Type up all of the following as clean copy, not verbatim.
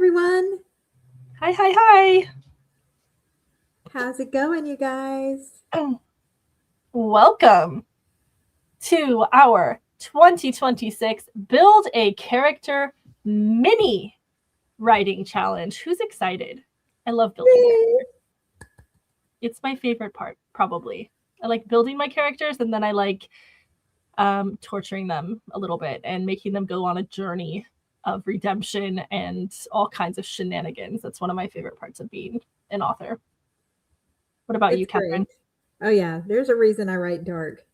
everyone. Hi, hi, hi. How's it going, you guys? Welcome to our 2026 Build a Character Mini Writing Challenge. Who's excited? I love building characters. It's my favorite part, probably. I like building my characters, and then I like torturing them a little bit and making them go on a journey of redemption and all kinds of shenanigans. That's one of my favorite parts of being an author. What about you, Catherine? Great. Oh yeah, there's a reason I write dark.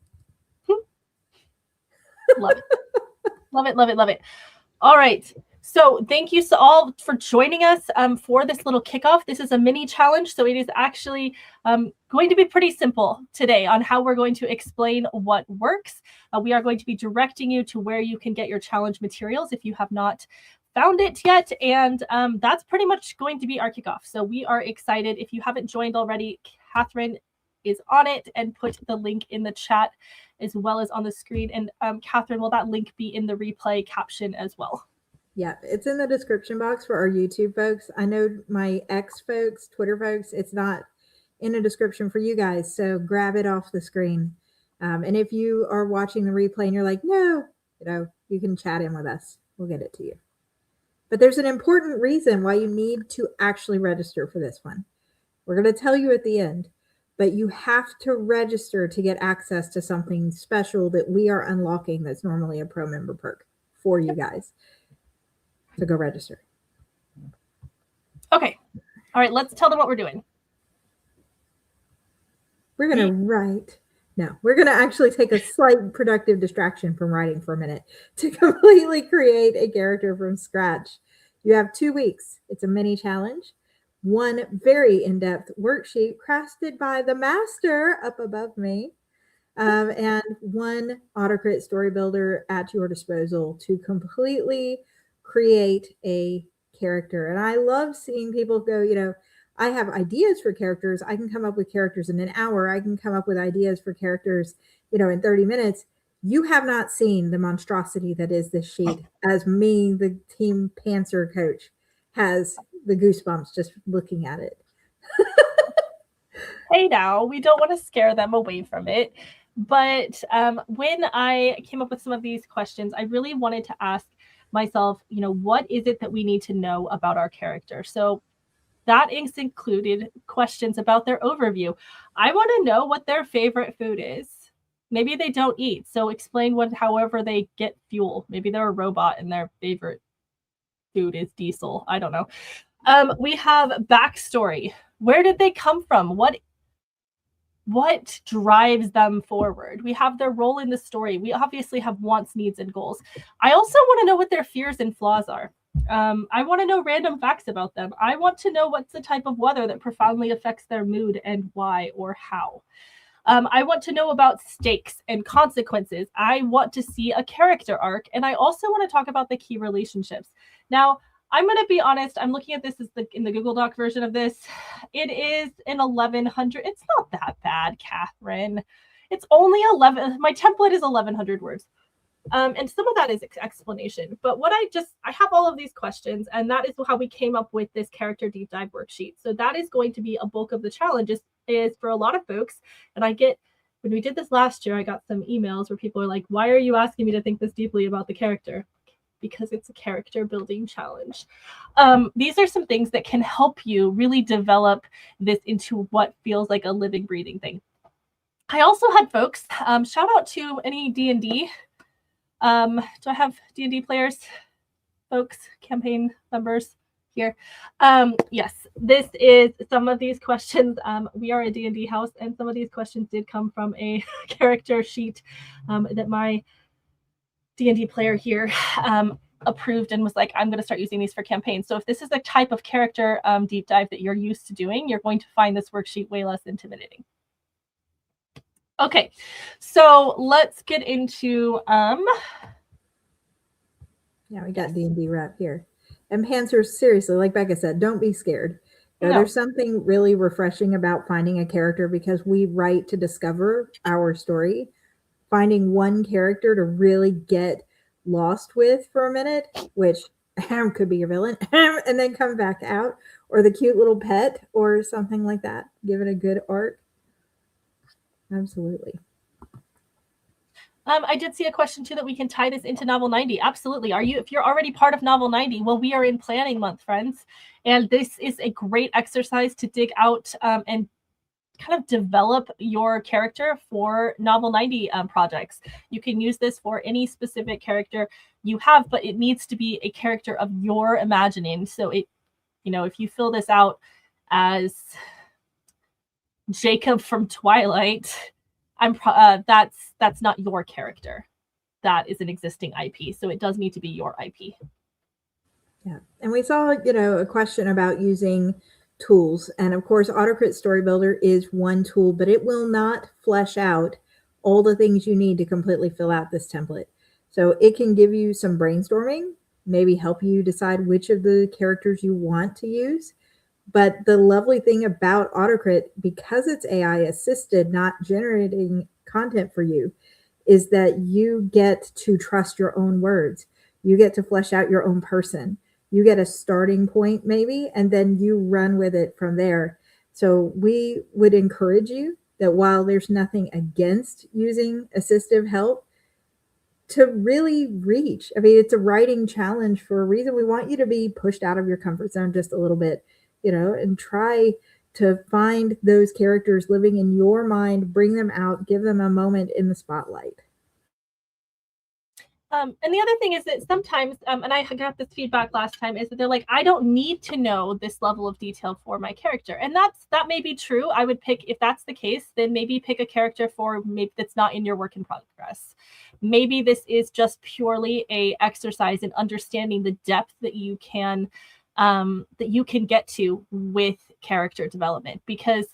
Love it. Love it, love it, love it. All right. So thank you all for joining us for this little kickoff. This is a mini challenge, so it is actually going to be pretty simple today on how we're going to explain what works. We are going to be directing you to where you can get your challenge materials if you have not found it yet, and that's pretty much going to be our kickoff. So we are excited. If you haven't joined already, Catherine is on it and put the link in the chat as well as on the screen. And Catherine, will that link be in the replay caption as well? Yeah, it's in the description box for our YouTube folks. I know my X folks, Twitter folks, it's not in a description for you guys. So grab it off the screen. And if you are watching the replay and you're like, no, you can chat in with us. We'll get it to you. But there's an important reason why you need to actually register for this one. We're going to tell you at the end, but you have to register to get access to something special that we are unlocking that's normally a pro member perk for you guys. So go register. Okay. All right, let's tell them what we're doing. We're going to write. No, we're going to actually take a slight productive distraction from writing for a minute to completely create a character from scratch. You have 2 weeks. It's a mini challenge. One very in-depth worksheet crafted by the master up above me, and one AutoCrit story builder at your disposal to completely create a character. And I love seeing people go, I have ideas for characters. I can come up with characters in an hour. I can come up with ideas for characters, in 30 minutes. You have not seen the monstrosity that is this sheet, as me, the team pantser coach, has the goosebumps just looking at it. Hey now, we don't want to scare them away from it. But when I came up with some of these questions, I really wanted to ask myself, what is it that we need to know about our character? So that included questions about their overview. I want to know what their favorite food is. Maybe they don't eat, so explain however they get fuel. Maybe they're a robot and their favorite food is diesel. I don't know. We have backstory. Where did they come from? What drives them forward? We have their role in the story. We obviously have wants, needs, and goals. I also want to know what their fears and flaws are. I want to know random facts about them. I want to know what's the type of weather that profoundly affects their mood and why or how. I want to know about stakes and consequences. I want to see a character arc. And I also want to talk about the key relationships. Now, I'm going to be honest. I'm looking at this in the Google Doc version of this. It is an 1100. It's not that bad, Catherine. It's only 11. My template is 1100 words. And some of that is explanation. But I have all of these questions, and that is how we came up with this character deep dive worksheet. So that is going to be a bulk of the challenges is for a lot of folks. And when we did this last year, I got some emails where people are like, why are you asking me to think this deeply about the character? Because it's a character building challenge. These are some things that can help you really develop this into what feels like a living, breathing thing. I also had folks, shout out to any D&D. Do I have D&D players, folks, campaign members here? Yes, this is some of these questions. We are a D&D house, and some of these questions did come from a character sheet that my D&D player here approved and was like, I'm going to start using these for campaigns. So if this is the type of character deep dive that you're used to doing, you're going to find this worksheet way less intimidating. Okay, so let's get into yeah, we got D&D wrap here. And pantsers, seriously, like Becca said, don't be scared. There's something really refreshing about finding a character, because we write to discover our story. Finding one character to really get lost with for a minute, which could be your villain, and then come back out, or the cute little pet, or something like that. Give it a good arc. Absolutely. I did see a question too that we can tie this into Novel 90. Absolutely. If you're already part of Novel 90, well, we are in planning month, friends. And this is a great exercise to dig out and kind of develop your character for Novel 90 projects. You can use this for any specific character you have, but it needs to be a character of your imagining. So it, if you fill this out as Jacob from Twilight, that's not your character. That is an existing IP, so it does need to be your IP. Yeah, and we saw, a question about using tools, and of course, AutoCrit Story Builder is one tool, but it will not flesh out all the things you need to completely fill out this template. So it can give you some brainstorming, maybe help you decide which of the characters you want to use. But the lovely thing about AutoCrit, because it's AI assisted, not generating content for you, is that you get to trust your own words. You get to flesh out your own person. You get a starting point maybe, and then you run with it from there. So we would encourage you that while there's nothing against using assistive help, to really reach. I mean, it's a writing challenge for a reason. We want you to be pushed out of your comfort zone just a little bit, and try to find those characters living in your mind, bring them out, give them a moment in the spotlight. And the other thing is that sometimes, and I got this feedback last time, is that they're like, I don't need to know this level of detail for my character. And that may be true. I would pick, if that's the case, then maybe pick a character for maybe that's not in your work in progress. Maybe this is just purely a exercise in understanding the depth that you can get to with character development, because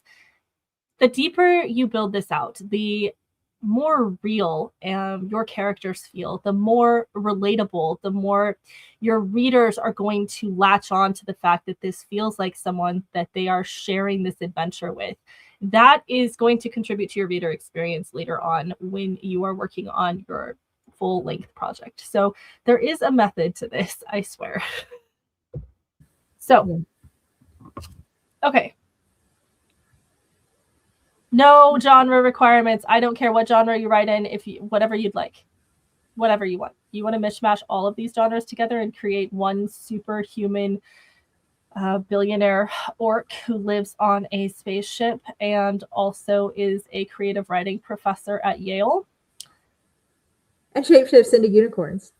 the deeper you build this out, the more real your characters feel, the more relatable, the more your readers are going to latch on to the fact that this feels like someone that they are sharing this adventure with. That is going to contribute to your reader experience later on when you are working on your full length project. So there is a method to this, I swear. So, okay. No genre requirements. I don't care what genre you write in, whatever you'd like, whatever you want. You want to mishmash all of these genres together and create one superhuman billionaire orc who lives on a spaceship and also is a creative writing professor at Yale. And shapeshifts into unicorns.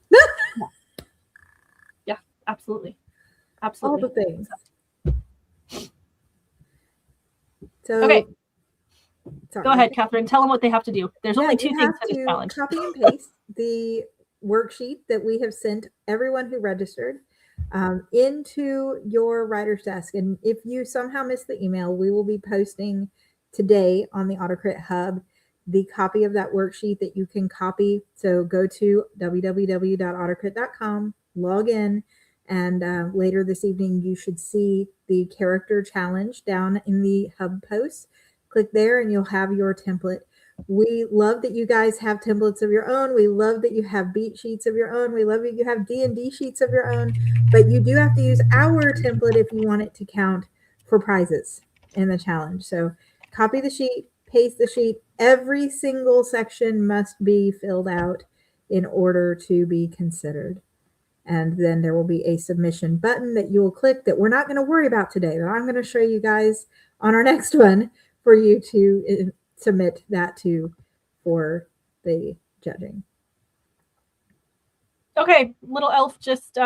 Yeah, absolutely. Absolutely. All the things. So, okay. Sorry. Go ahead, Catherine. Tell them what they have to do. There's only two things for this challenge. Copy and paste the worksheet that we have sent everyone who registered into your writer's desk. And if you somehow missed the email, we will be posting today on the AutoCrit Hub the copy of that worksheet that you can copy. So go to www.autocrit.com, log in, and later this evening you should see the character challenge down in the Hub post. Click there and you'll have your template. We love that you guys have templates of your own. We love that you have beat sheets of your own. We love that you have D&D sheets of your own, but you do have to use our template if you want it to count for prizes in the challenge. So copy the sheet, paste the sheet. Every single section must be filled out in order to be considered. And then there will be a submission button that you will click that we're not going to worry about today, that I'm going to show you guys on our next one for you to submit that to for the judging. Okay, little elf just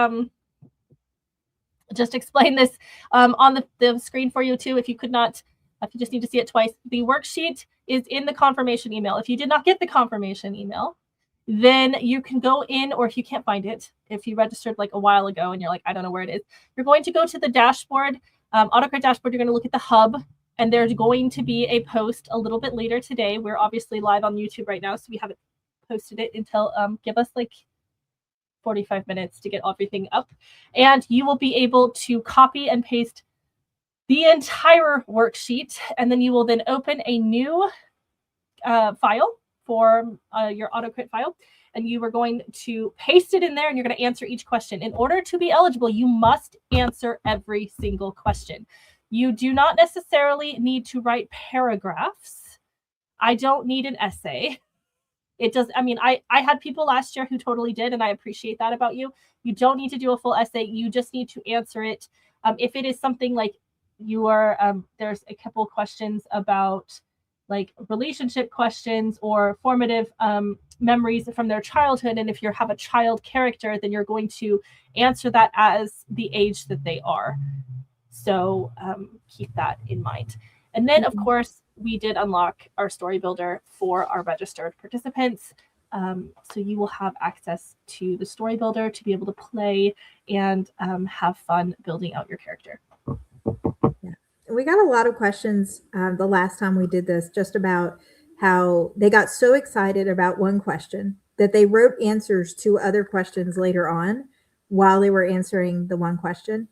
explain this on the screen for you too. If you just need to see it twice, the worksheet is in the confirmation email. If you did not get the confirmation email, then you can go in, or if you can't find it, if you registered like a while ago and you're like, I don't know where it is, you're going to go to the dashboard, AutoCrit dashboard. You're going to look at the hub, and there's going to be a post a little bit later today. We're obviously live on YouTube right now, so we haven't posted it until give us like 45 minutes to get everything up, and you will be able to copy and paste the entire worksheet, and then you will then open a new file for your AutoCrit file, and you are going to paste it in there and you're going to answer each question. In order to be eligible, you must answer every single question. You do not necessarily need to write paragraphs. I don't need an essay. It does. I mean, I had people last year who totally did, and I appreciate that about you. You don't need to do a full essay. You just need to answer it. If it is something like you are, there's a couple questions about like relationship questions or formative memories from their childhood. And if you have a child character, then you're going to answer that as the age that they are. So keep that in mind. And then, of course, we did unlock our story builder for our registered participants. So you will have access to the story builder to be able to play and have fun building out your character. Yeah. We got a lot of questions the last time we did this, just about how they got so excited about one question that they wrote answers to other questions later on while they were answering the one question.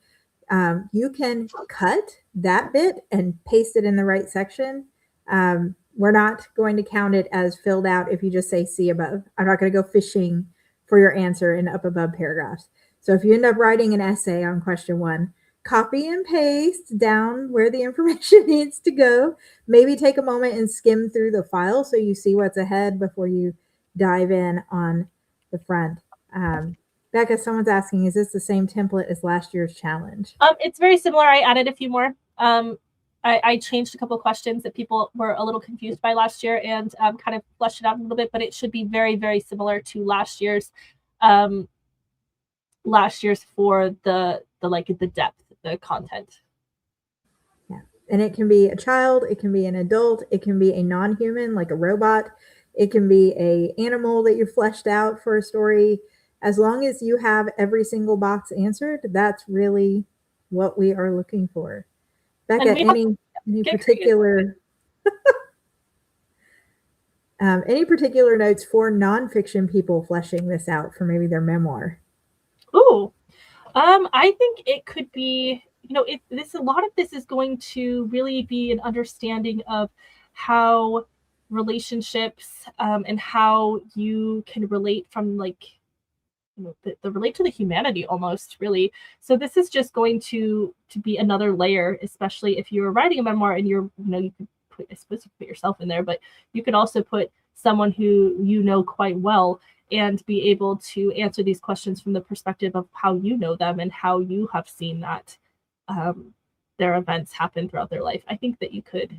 You can cut that bit and paste it in the right section. We're not going to count it as filled out if you just say see above. I'm not going to go fishing for your answer in up above paragraphs. So if you end up writing an essay on question 1, copy and paste down where the information needs to go. Maybe take a moment and skim through the file so you see what's ahead before you dive in on the front. Becca, someone's asking, is this the same template as last year's challenge? It's very similar. I added a few more. I changed a couple of questions that people were a little confused by last year and kind of fleshed it out a little bit, but it should be very, very similar to last year's for the depth, the content. Yeah. And it can be a child, it can be an adult, it can be a non-human like a robot, it can be a animal that you fleshed out for a story. As long as you have every single box answered, that's really what we are looking for. Becca, any particular any particular notes for nonfiction people fleshing this out for maybe their memoir? Ooh, I think it could be, a lot of this is going to really be an understanding of how relationships and how you can relate from the relate to the humanity almost, really. So this is just going to be another layer, especially if you're writing a memoir and you could put, I suppose you put yourself in there, but you could also put someone who you know quite well and be able to answer these questions from the perspective of how you know them and how you have seen that their events happen throughout their life. I think that you could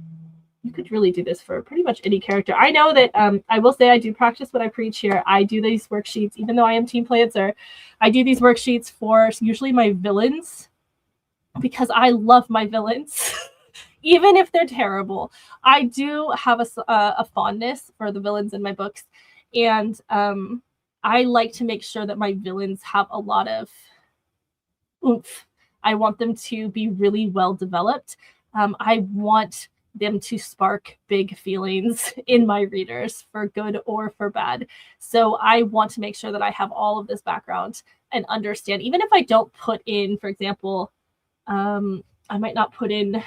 really do this for pretty much any character. I know that I will say I do practice what I preach here. I do these worksheets, even though I am Team Plancer. I do these worksheets for usually my villains because I love my villains. Even if they're terrible, I do have a fondness for the villains in my books. And I like to make sure that my villains have a lot of oomph. I want them to be really well developed. I want them to spark big feelings in my readers for good or for bad. So I want to make sure that I have all of this background and understand, even if I don't put in, for example, I might not put in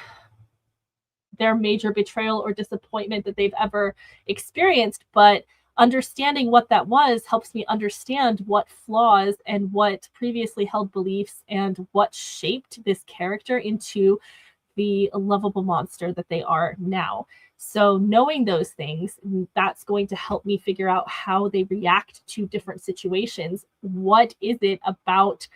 their major betrayal or disappointment that they've ever experienced, but understanding what that was helps me understand what flaws and what previously held beliefs and what shaped this character into the lovable monster that they are now. So knowing those things, that's going to help me figure out how they react to different situations. What is it about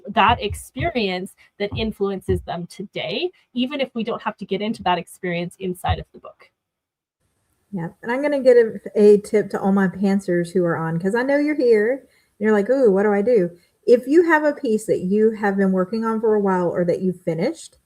that experience that influences them today, even if we don't have to get into that experience inside of the book? Yeah, and I'm going to give a tip to all my pantsers who are on, because I know you're here and you're like, ooh, what do I do? If you have a piece that you have been working on for a while or that you've finished,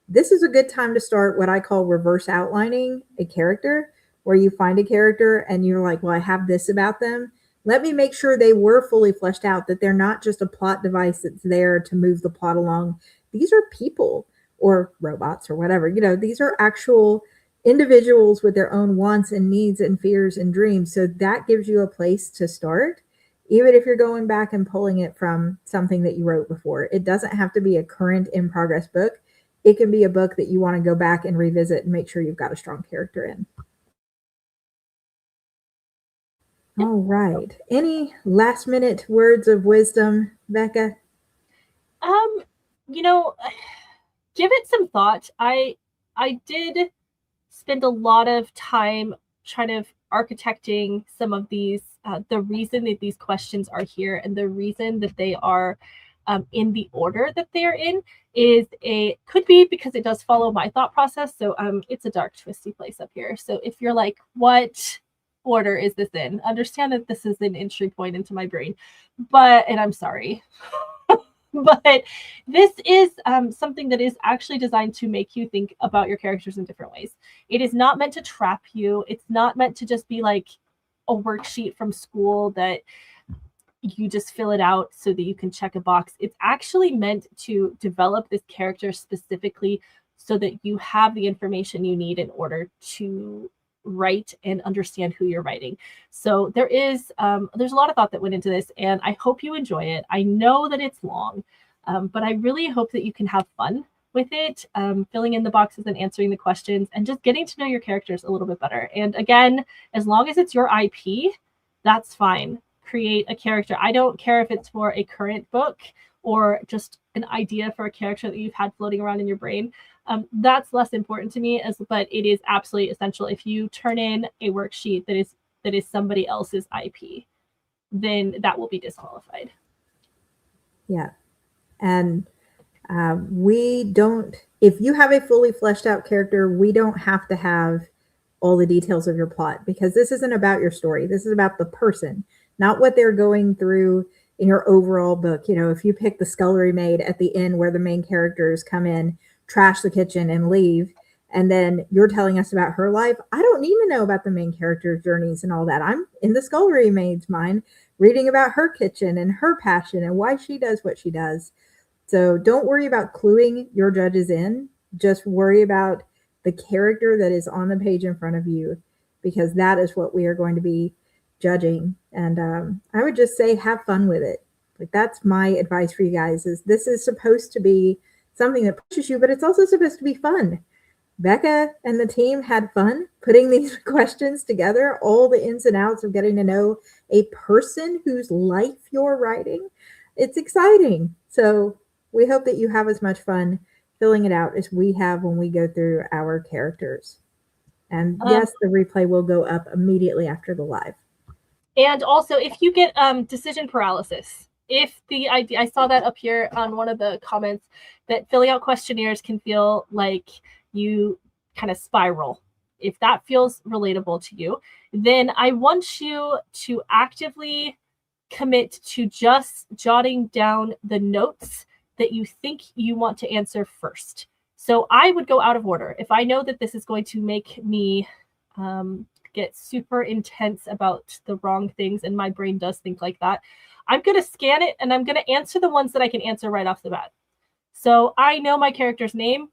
this is a good time to start what I call reverse outlining a character, where you find a character and you're like, well, I have this about them. Let me make sure they were fully fleshed out, that they're not just a plot device that's there to move the plot along. These are people or robots or whatever. These are actual individuals with their own wants and needs and fears and dreams. So that gives you a place to start, even if you're going back and pulling it from something that you wrote before. It doesn't have to be a current in progress book. It can be a book that you want to go back and revisit and make sure you've got a strong character in. All right. Any last minute words of wisdom, Becca? You know, give it some thought. I did spend a lot of time trying to architecting some of these, the reason that these questions are here and the reason that they are in the order that they are in could be because it does follow my thought process. So it's a dark, twisty place up here. So if you're like, what order is this in? Understand that this is an entry point into my brain, and I'm sorry. But this is something that is actually designed to make you think about your characters in different ways. It is not meant to trap you. It's not meant to just be like a worksheet from school that you just fill it out so that you can check a box. It's actually meant to develop this character specifically so that you have the information you need in order to write and understand who you're writing. So there's a lot of thought that went into this, and I hope you enjoy it. I know that it's long, but I really hope that you can have fun with it, filling in the boxes and answering the questions and just getting to know your characters a little bit better. And again, as long as it's your IP, that's fine. Create a character. I don't care if it's for a current book or just an idea for a character that you've had floating around in your brain. That's less important to me, but it is absolutely essential. If you turn in a worksheet that is somebody else's IP, then that will be disqualified. Yeah. And if you have a fully fleshed out character, we don't have to have all the details of your plot, because this isn't about your story. This is about the person, not what they're going through in your overall book. You know, if you pick the scullery maid at the end where the main characters come in, trash the kitchen, and leave, and then you're telling us about her life, I don't need to know about the main character's journeys and all that. I'm in the scullery maid's mind reading about her kitchen and her passion and why she does what she does. So don't worry about cluing your judges in. Just worry about the character that is on the page in front of you, because that is what we are going to be judging. And I would just say have fun with it. Like, that's my advice for you guys, is this is supposed to be something that pushes you, but it's also supposed to be fun. Becca and the team had fun putting these questions together, all the ins and outs of getting to know a person whose life you're writing. It's exciting. So we hope that you have as much fun filling it out as we have when we go through our characters. And yes, the replay will go up immediately after the live. And also, if you get decision paralysis, if the idea, I saw that up here on one of the comments, that filling out questionnaires can feel like you kind of spiral. If that feels relatable to you, then I want you to actively commit to just jotting down the notes that you think you want to answer first. So I would go out of order. If I know that this is going to make me get super intense about the wrong things, and my brain does think like that, I'm going to scan it and I'm going to answer the ones that I can answer right off the bat. So I know my character's name,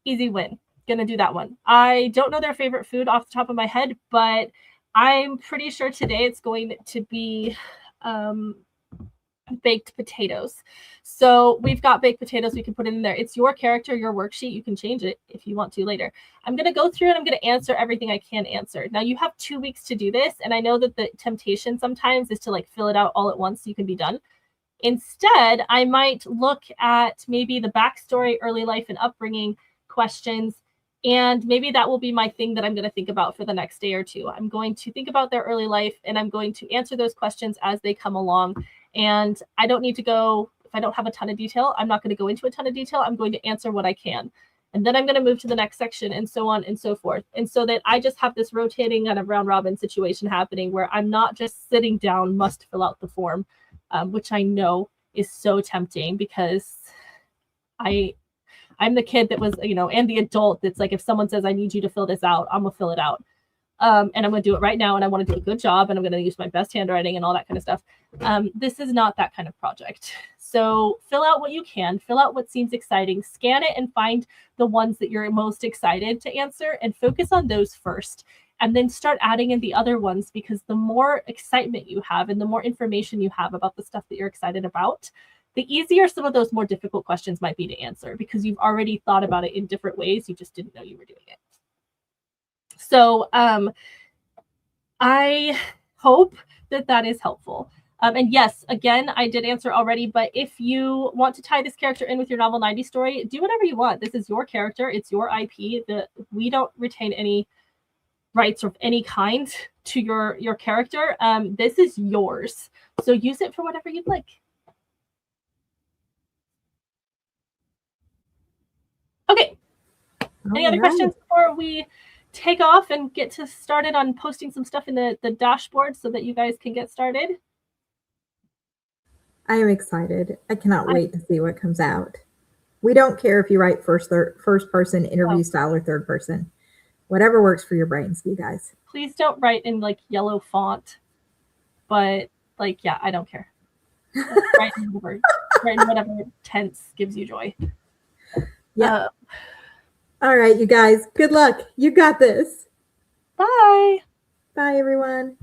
easy win. Gonna do that one. I don't know their favorite food off the top of my head, but I'm pretty sure today it's going to be baked potatoes. So we've got baked potatoes we can put in there. It's your character, your worksheet. You can change it if you want to later. I'm going to go through and I'm going to answer everything I can answer. Now you have 2 weeks to do this. And I know that the temptation sometimes is to like fill it out all at once so you can be done. Instead, I might look at maybe the backstory, early life and upbringing questions. And maybe that will be my thing that I'm going to think about for the next day or two. I'm going to think about their early life and I'm going to answer those questions as they come along. And I don't need to go, if I don't have a ton of detail, I'm not going to go into a ton of detail. I'm going to answer what I can. And then I'm going to move to the next section and so on and so forth. And so that I just have this rotating kind of round robin situation happening where I'm not just sitting down, must fill out the form, which I know is so tempting because I'm the kid that was, and the adult that's like, if someone says, I need you to fill this out, I'm going to fill it out. And I'm going to do it right now. And I want to do a good job. And I'm going to use my best handwriting and all that kind of stuff. This is not that kind of project. So fill out what you can, fill out what seems exciting, scan it and find the ones that you're most excited to answer and focus on those first. And then start adding in the other ones, because the more excitement you have and the more information you have about the stuff that you're excited about, the easier some of those more difficult questions might be to answer, because you've already thought about it in different ways. You just didn't know you were doing it. So I hope that is helpful. And yes, again, I did answer already, but if you want to tie this character in with your novel 90 story, do whatever you want. This is your character. It's your IP. We don't retain any rights of any kind to your character. This is yours. So use it for whatever you'd like. Okay. Any other questions before we take off and get to started on posting some stuff in the dashboard so that you guys can get started? I am excited. I cannot wait to see what comes out. We don't care if you write first person, interview style, or third person. Whatever works for your brains, you guys. Please don't write in like yellow font, but like, yeah, I don't care. Write in whatever tense gives you joy. Yeah. All right, you guys. Good luck. You got this. Bye. Bye, everyone.